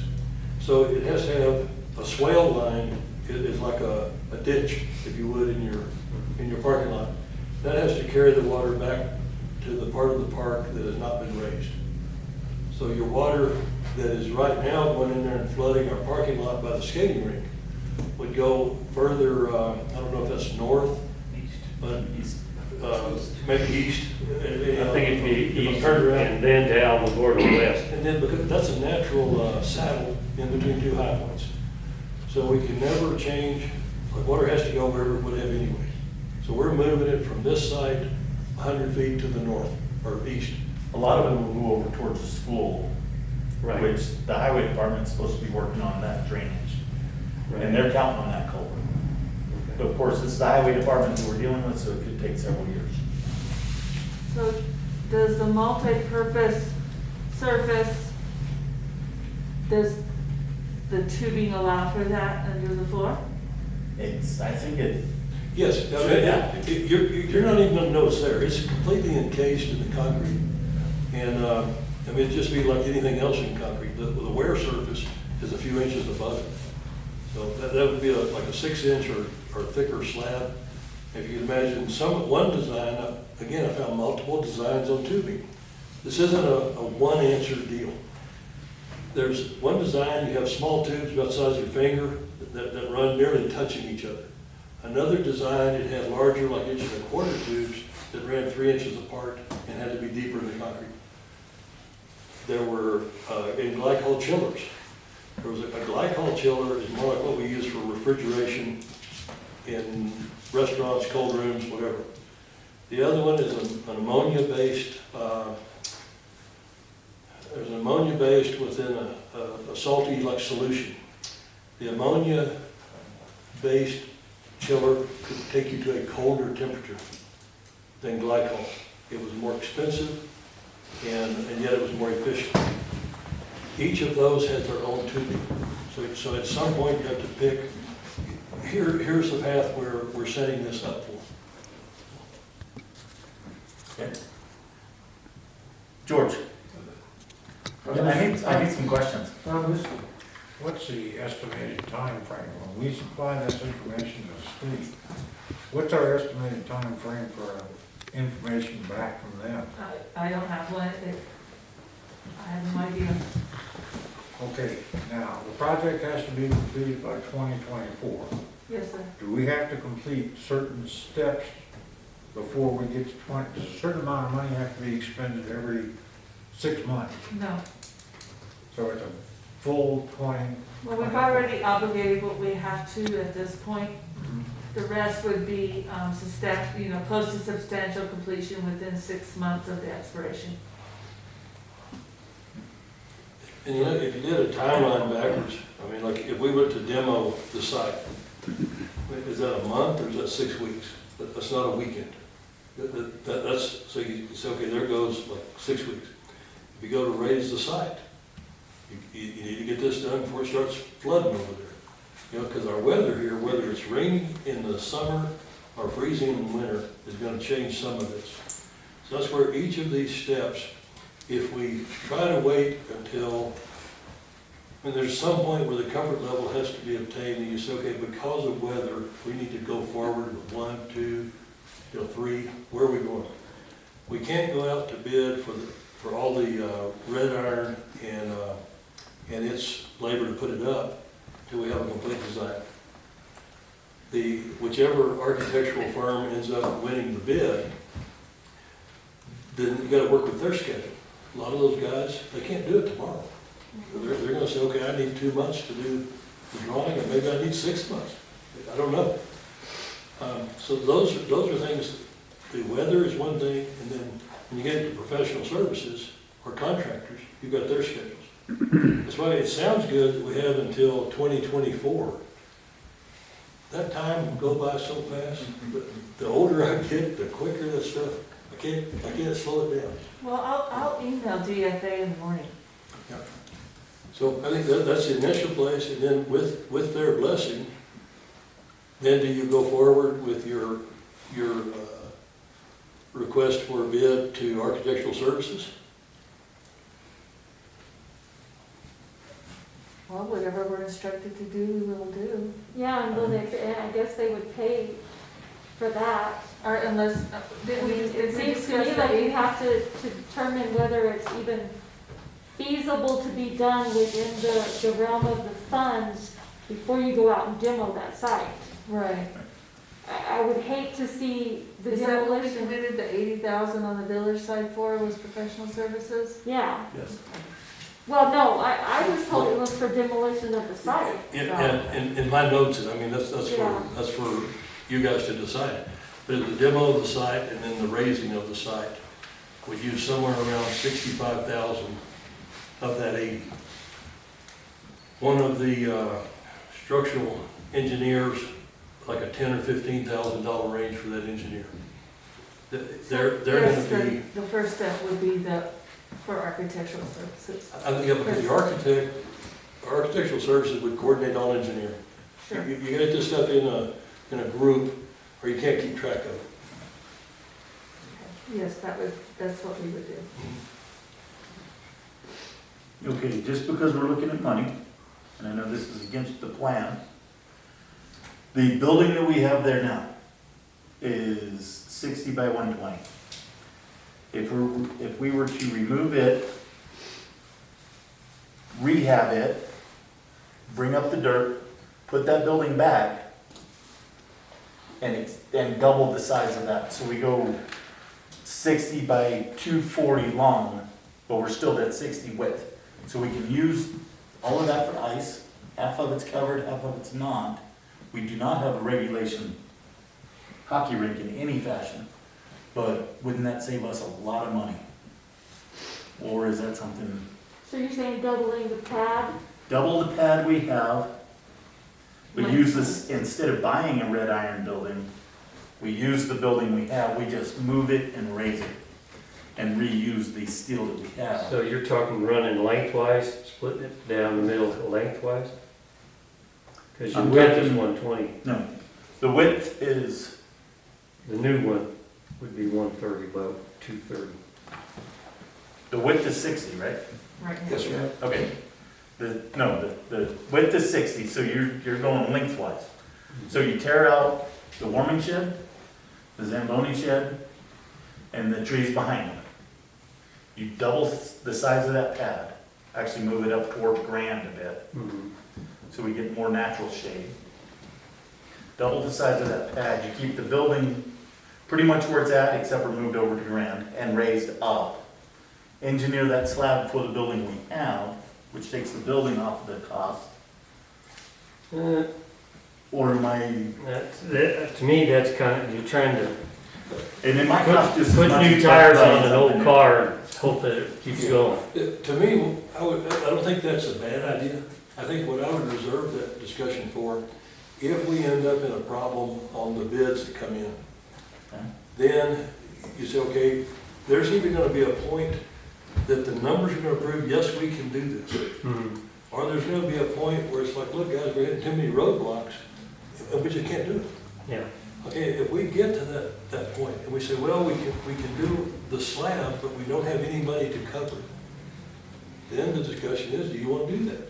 So it has to have a swale line, it is like a ditch, if you would, in your parking lot. That has to carry the water back to the part of the park that has not been raised. So your water that is right now going in there and flooding our parking lot by the skating rink would go further, I don't know if that's north, but maybe east. I think it'd be east Turn around. and then to Alamogordo West. And then, because that's a natural saddle in between two high points. So we can never change, like water has to go wherever it would have anyway. So we're moving it from this side 100 feet to the north or east. a lot of it will go over towards the school, Right. which the highway department's supposed to be working on that drainage. And they're counting on that culvert. But of course, this is the highway department that we're dealing with, so it could take several years. so does the multi-purpose surface, does the tubing allow for that under the floor? I think it, Yes, I Sure, mean, yeah. you're not even gonna know it's there. It's completely encased in the concrete. And, I mean, it'd just be like anything else in concrete. The wear surface is a few inches above it. So that would be like a 6-inch or thicker slab. If you can imagine one design, again, I found multiple designs on tubing. This isn't a one answer deal. There's one design, you have small tubes about the size of your finger that run nearly touching each other. Another design, it had larger, like 1.25 tubes that ran 3 inches apart and had to be deeper in the concrete. There were, in glycol chillers. There was a glycol chiller is more like what we use for refrigeration in restaurants, cold rooms, whatever. The other one is an ammonia-based, there's an ammonia-based within a salty like solution. The ammonia-based chiller could take you to a colder temperature than glycol. It was more expensive and yet it was more efficient. Each of those has their own tubing. So at some point you have to pick, here's the path where we're setting this up for. okay. George, I need some questions. What's the estimated time frame? When we supply this information to the state, what's our estimated time frame for information back from them? I don't have one, I have no idea. Okay, now, the project has to be completed by 2024. Yes, sir. Do we have to complete certain steps before we get to 20? Does a certain amount of money have to be expended every 6 months? No. So it's a full 20? Well, we've already obligated what we have to at this point. The rest would be, close to substantial completion within 6 months of the expiration. And you know, if you did a timeline backwards, I mean, like if we were to demo the site, is that a month or is that 6 weeks? That's not a weekend. That's, so you say, okay, there goes like 6 weeks. If you go to raise the site, you need to get this done before it starts flooding over there. You know, because our weather here, whether it's raining in the summer or freezing in the winter, is going to change some of this. So that's where each of these steps, if we try to wait until, I mean, there's some point where the comfort level has to be obtained, and you say, okay, because of weather, we need to go forward with 1, 2, 3, where are we going? We can't go out to bid for all the red iron and its labor to put it up till we have a complete design. Whichever architectural firm ends up winning the bid, then you gotta work with their schedule. A lot of those guys, they can't do it tomorrow. They're gonna say, okay, I need 2 months to do the drawing, and maybe I need 6 months. I don't know. So those are things, the weather is one thing, and then when you get into professional services or contractors, you've got their schedules. That's why it sounds good that we have until 2024. That time will go by so fast, but the older I get, the quicker that stuff, I can't slow it down. Well, I'll email DFA in the morning. So I think that's the initial place, and then with their blessing, then do you go forward with your request for a bid to architectural services? Well, whatever we're instructed to do, we will do. Yeah, and I guess they would pay for that. Or unless, I mean, it seems to me like you have to determine whether it's even feasible to be done within the realm of the funds before you go out and demo that site. Right. I would hate to see the Is that what we demolition. committed the 80,000 on the village side for, was professional services? Yeah, Yes. well, no, I was told it was for demolition of the site. And in my notes, I mean, that's for you guys to decide. But the demo of the site and then the raising of the site would use somewhere around 65,000 of that 80. One of the structural engineers, like a $10,000 or $15,000 range for that engineer. They're Yes, going to be. the first step would be for architectural services. I think because the architectural services would coordinate all engineering. Sure. You get this stuff in a group, or you can't keep track of it. Yes, that's what we would do. Okay, just because we're looking at money, and I know this is against the plan, the building that we have there now is 60 by 120. If we were to remove it, rehab it, bring up the dirt, put that building back, and double the size of that. So we go 60 by 240 long, but we're still at 60 width. So we can use all of that for ice, half of it's covered, half of it's not. We do not have a regulation hockey rink in any fashion, but wouldn't that save us a lot of money? Or is that something, So you're saying doubling the pad? double the pad we have, we use this, instead of buying a red iron building, we use the building we have, we just move it and raise it, and reuse the steel that we have. So you're talking running lengthwise, splitting it down the middle lengthwise? Because your I'm width is talking- 120. No, the width is, The new one would be 130, about 230. the width is 60, right? Right now. Yes, sir. Okay. The width is 60, so you're going lengthwise. So you tear out the warming shed, the Zamboni shed, and the trees behind them. You double the size of that pad, actually move it up toward Grand a bit, Mhm. so we get more natural shade. Double the size of that pad, you keep the building pretty much where it's at, except for moved over to Grand and raised up. Engineer that slab for the building we have, which takes the building off the cost. Or am I, To me, that's kind of, you're trying to and in my cost just as put much new as tires buying on an something old new. car and hope that it keeps going. To me, I don't think that's a bad idea. I think what I would reserve that discussion for, if we end up in a problem on the bids that come in, Okay. then you say, okay, there's even gonna be a point that the numbers are gonna prove, yes, we can do this. Mhm. Or there's gonna be a point where it's like, look, guys, we're hitting too many roadblocks, and we just can't do it. Yeah. Okay, if we get to that point, and we say, well, we can do the slab, but we don't have any money to cover it, then the discussion is, do you want to do that?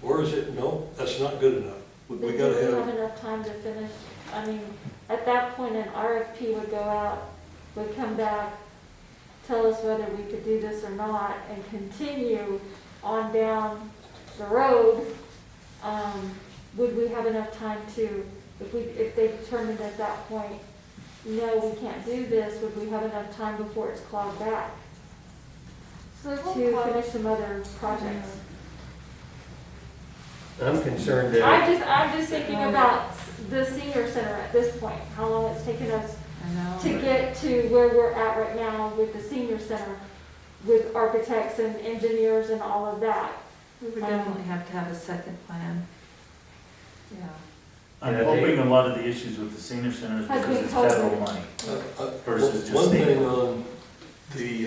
Or is it, no, that's not good enough? We But gotta do we have, have enough time to finish? I mean, at that point, an RFP would go out, would come back, tell us whether we could do this or not, and continue on down the road. Would we have enough time to, if they determined at that point, no, we can't do this, would we have enough time before it's clawed back So to finish some other projects? I'm concerned that, I'm just thinking about the senior center at this point, how long it's taken us I know. to get to where we're at right now with the senior center, with architects and engineers and all of that. We would definitely have to have a second plan. Yeah. I'm Yeah, hoping a lot of the issues with the senior center is Has because been it's federal covered. money. versus just one state thing law. on the,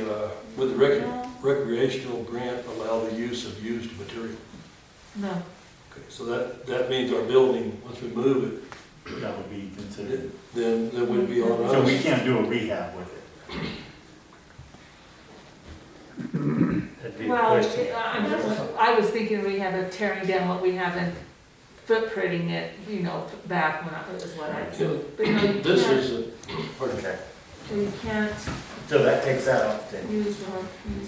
with the recreational grant allow the use of used material. No, Okay, so that means our building, once we move it, That would be considered. then we'd be on us. So we can't do a rehab with it. that'd be a well, question. I was thinking we have a tearing down what we have and footprinting it, you know, back when I was what I You know, But no, you This can't, is, Okay. you can't So that takes that off then. use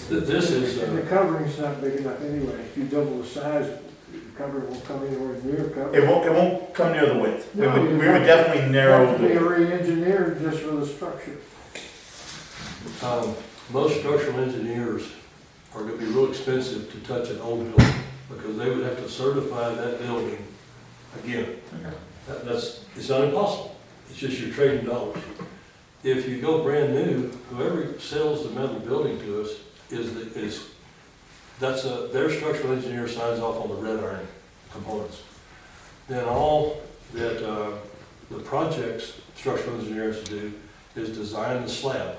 this is, And the covering's not big enough anyway. If you double the size, the covering won't come anywhere near cover. It won't come near the width. We No, would, you we have would to- definitely narrow Have to be the. re-engineered just for the structure. most structural engineers are gonna be real expensive to touch an old building, because they would have to certify that building again. It's not impossible, it's just you're trading dollars. If you go brand new, whoever sells the metal building to us their structural engineer signs off on the red iron components. Then all that, the project's structural engineer has to do is design the slab.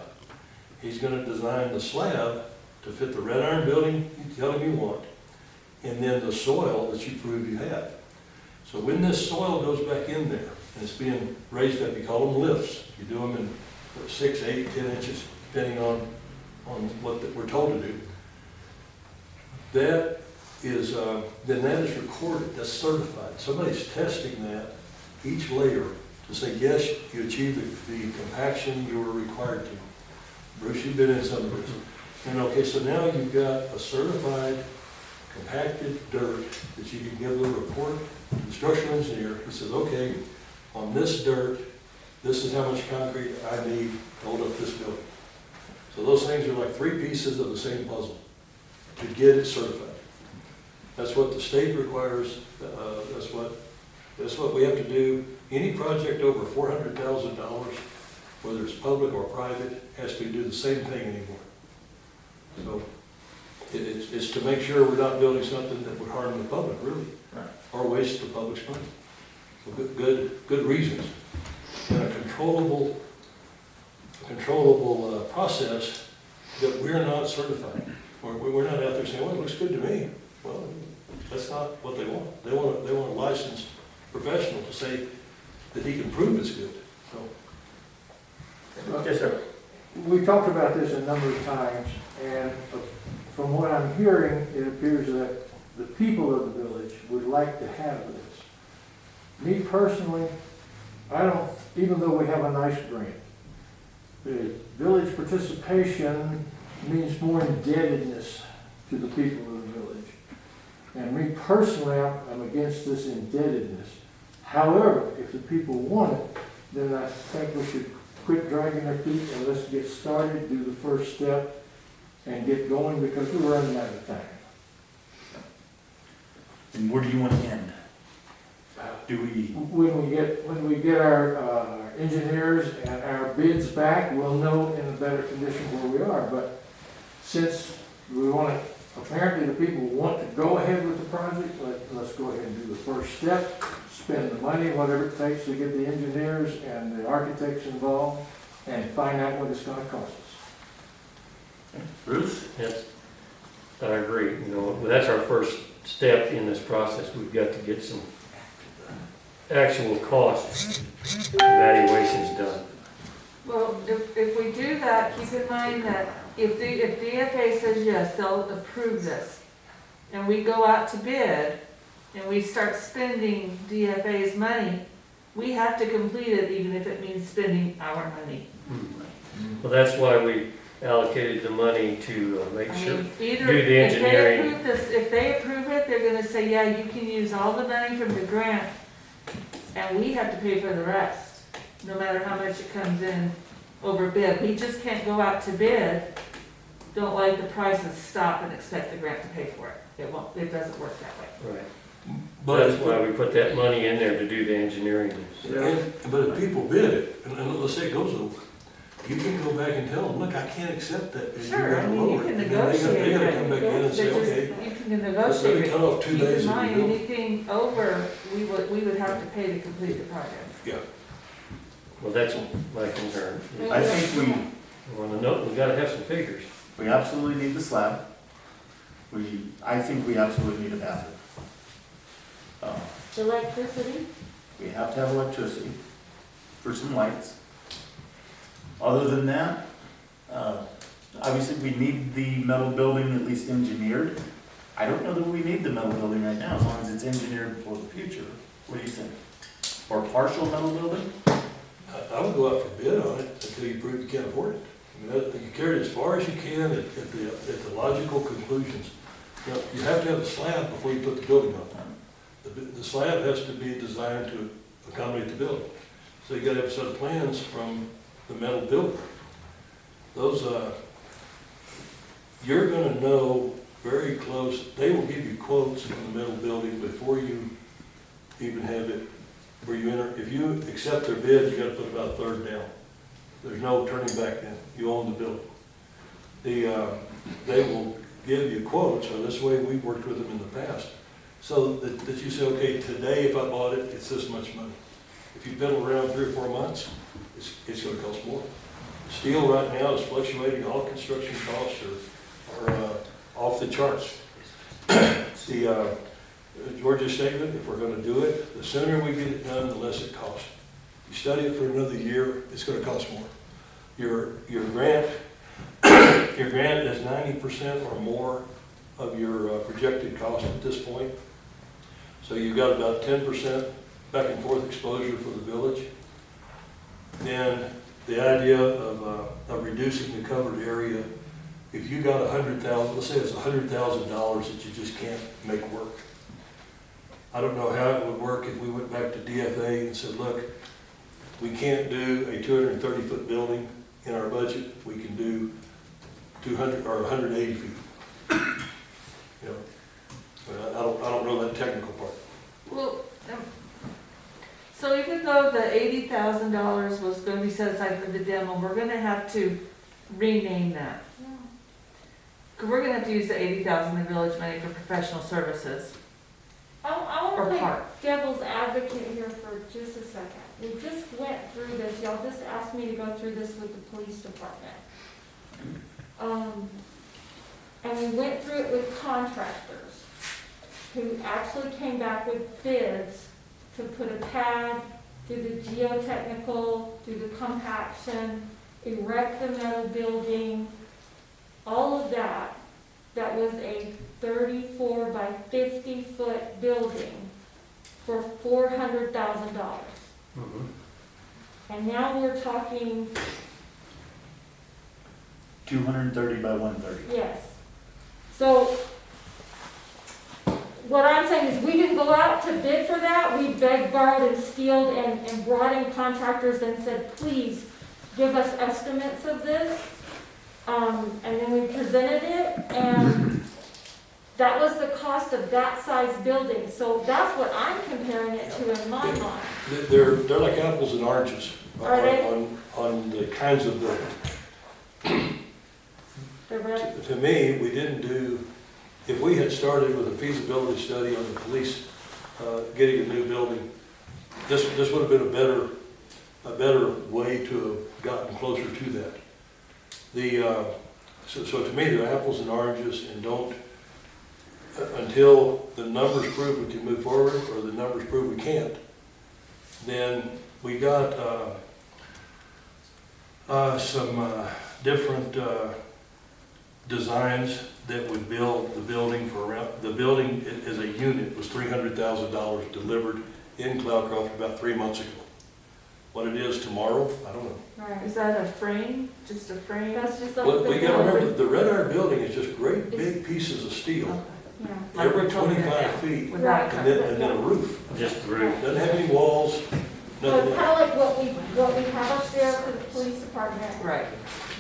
He's gonna design the slab to fit the red iron building you tell him you want, and then the soil that you prove you have. So when this soil goes back in there, and it's being raised up, you call them lifts. You do them in 6, 8, 10 inches, depending on what we're told to do. That is, then that is recorded, that's certified. Somebody's testing that, each layer, to say, yes, you achieved the compaction you were required to. Bruce, you've been in some of this. And okay, so now you've got a certified compacted dirt that you can give a report to the structural engineer who says, okay, on this dirt, this is how much concrete I need to hold up this building. So those things are like 3 pieces of the same puzzle to get it certified. That's what the state requires, that's what we have to do. Any project over $400,000, whether it's public or private, has to do the same thing anymore. So it's to make sure we're not building something that would harm the public, really, Right. or waste the public's money. So good reasons. And a controllable process that we're not certifying. We're not out there saying, well, it looks good to me. Well, that's not what they want. They want a licensed professional to say that he can prove it's good. So Yes, sir. We talked about this a number of times, and from what I'm hearing, it appears that the people of the village would like to have this. Me personally, I don't, even though we have a nice grant, the village participation means more indebtedness to the people of the village. And me personally, I'm against this indebtedness. However, if the people want it, then I think we should quit dragging their feet and let's get started, do the first step, and get going, because we're running out of time. And where do you want to end? Do we, When we get our engineers and our bids back, we'll know in a better condition where we are. But since we want to, apparently the people want to go ahead with the project, let's go ahead and do the first step, spend the money, whatever it takes to get the engineers and the architects involved, and find out what it's going to cost us. Bruce? Yes, I agree. You know, that's our first step in this process. We've got to get some actual cost evaluations done. Well, if we do that, keep in mind that if DFA says yes, they'll approve this, and we go out to bid, and we start spending DFA's money, we have to complete it even if it means spending our money. Well, that's why we allocated the money to make I sure, mean, either, do the if they engineering. approve this, if they approve it, they're gonna say, yeah, you can use all the money from the grant, and we have to pay for the rest, no matter how much it comes in over bid. We just can't go out to bid, don't like the prices, stop and expect the grant to pay for it. It won't, it doesn't work that way. Right. But That's why we put that money in there to do the engineering. But if people bid it, and let's say it goes over, you can go back and tell them, look, I can't accept that bid. Sure, I gotta mean, you lower it. can And then they negotiate gotta it. come back in and say, They just- okay, You can let me negotiate cut it. off 2 Keep days in of the mind, bill. anything over, we would have to pay to complete the project. Yeah. Well, that's my concern. I think We wanna know, we gotta have some figures. we absolutely need the slab. I think we absolutely need a bathroom. Electricity, We have to have electricity for some lights. Other than that, obviously, we need the metal building at least engineered. I don't know that we need the metal building right now, as long as it's engineered for the future. What do you think? Or partial metal building? I would go out for bid on it until you prove you can't afford it. I mean, you carry it as far as you can at the logical conclusions. Now, you have to have a slab before you put the building on. The slab has to be designed to accommodate the building. So you gotta have a set of plans from the metal builder. Those, you're gonna know very close, they will give you quotes on the metal building before you even have it, where you enter. If you accept their bid, you gotta put about a third down. There's no turning back then, you own the building. They will give you quotes, or this way we've worked with them in the past, so that you say, okay, today if I bought it, it's this much money. If you fiddle around 3 or 4 months, it's gonna cost more. Steel right now is fluctuating, all construction costs are off the charts. George's statement, if we're gonna do it, the sooner we get it done, the less it costs. You study it for another year, it's gonna cost more. Your grant is 90% or more of your projected cost at this point. So you've got about 10% back and forth exposure for the village. Then the idea of reducing the covered area, if you got $100,000, let's say it's $100,000 that you just can't make work. I don't know how it would work if we went back to DFA and said, look, we can't do a 230-foot building in our budget. We can do 200 or 180 feet. You know, but I don't know that technical part. Well, so even though the $80,000 was gonna be set aside for the demo, we're gonna have to rename that. yeah. 'Cause we're gonna have to use the $80,000 in village money for professional services I or want to part. play devil's advocate here for just a second. We just went through this, y'all just asked me to go through this with the police department. And we went through it with contractors who actually came back with bids to put a pad, do the geotechnical, do the compaction, erect the metal building, all of that. That was a 34 by 50 foot building for $400,000. And now we're talking, 230 by 130. yes. So what I'm saying is we didn't go out to bid for that. We begged, borrowed, and stealed and brought in contractors and said, please give us estimates of this. And then we presented it, and that was the cost of that size building. So that's what I'm comparing it to in my mind. They're like apples and oranges Are they? on the kinds of buildings. The red, To me, we didn't do, if we had started with a feasibility study on the police getting a new building, this would have been a better way to have gotten closer to that. So to me, they're apples and oranges, and don't, until the numbers prove we can move forward, or the numbers prove we can't, then we got some different designs that would build the building for around, the building as a unit was $300,000 delivered in Cloudcroft about 3 months ago. What it is tomorrow, I don't know. Right. Is that a frame, just a frame? That's just like Well, the we gotta remember, building. the red iron building is just great big pieces of steel, Yeah. Like every we're talking 25 about. feet, Right. and then a roof. Just the roof. Doesn't have any walls, So nothing. it's kind of like what we have up there for the police department, Right.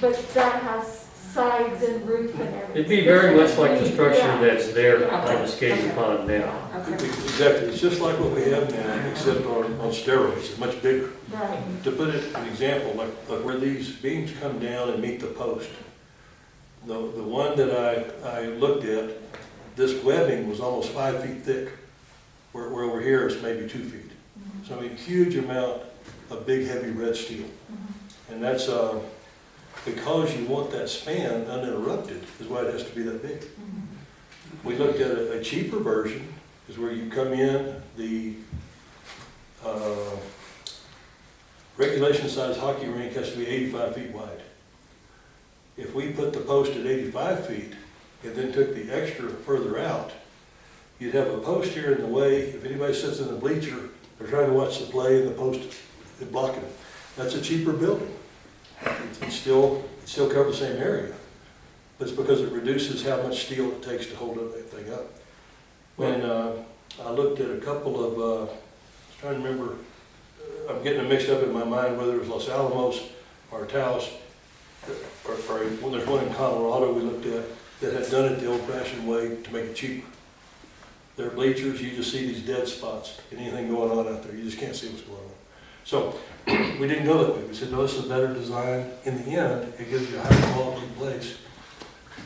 but that has sides and roof and everything. It'd be very much like the structure Yeah. that's there on the skating pond now. Okay. Exactly, it's just like what we have now, except on steroids, it's much bigger. Right. To put it an example, like where these beams come down and meet the post, the one that I looked at, this webbing was almost 5 feet thick, where over here it's maybe 2 feet. So I mean, huge amount of big, heavy red steel. And that's, because you want that span uninterrupted, is why it has to be that big. We looked at a cheaper version, is where you come in, the regulation size hockey rink has to be 85 feet wide. If we put the post at 85 feet and then took the extra further out, you'd have a post here in the way. If anybody sits in the bleacher, they're trying to watch the play and the post is blocking it. That's a cheaper building. It still covers the same area, but it's because it reduces how much steel it takes to hold that thing up. When I looked at a couple of, I was trying to remember, I'm getting it mixed up in my mind whether it was Los Alamos or Taos, or well, there's one in Colorado we looked at that had done it the old-fashioned way to make it cheaper. Their bleachers, you just see these dead spots, anything going on out there, you just can't see what's going on. So we didn't go that way. We said, no, this is a better design. In the end, it gives you a higher quality place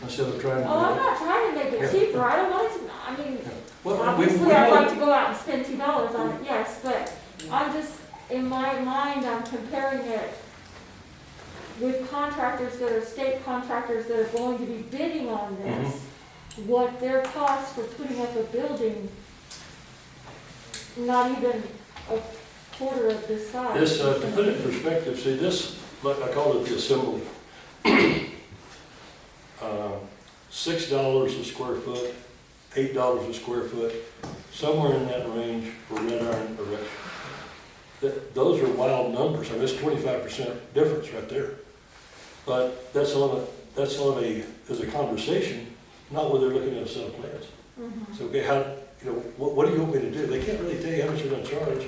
instead of trying to. Oh, I'm not trying to make Yeah. it cheaper, I don't want it to, I mean, Yeah. Well, obviously I'd like to go out and spend $2 on it, yes, but I'm just, in my mind, I'm comparing it with contractors that are state contractors that are going to be bidding on this, what their cost for putting up a building, not even a quarter of this size. This, to put it in perspective, see this, like I call it the assembly. $6 a square foot, $8 a square foot, somewhere in that range for red iron erection. Those are wild numbers. I mean, it's 25% difference right there. But that's on a, as a conversation, not where they're looking at a set of plans. So, okay, how, you know, what do you want me to do? They can't really tell you how much you're gonna charge.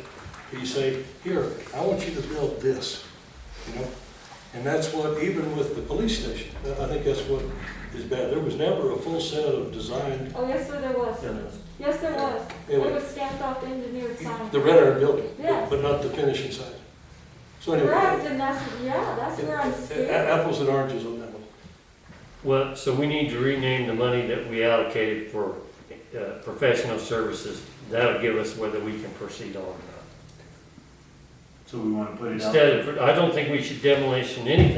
You say, here, I want you to build this, you know? And that's what, even with the police station, I think that's what is bad. There was never a full set of design. Oh, yes, sir, there was. Yes, there was. It Anyway, was stamped off engineered sign. the red iron building, Yes. but not the finishing side. So anyway. Correct, and that's where I'm scared. Apples and oranges on that one. Well, so we need to rename the money that we allocated for professional services. That'll give us whether we can proceed on or not. So we want to put it out. Instead of, I don't think we should demolition anything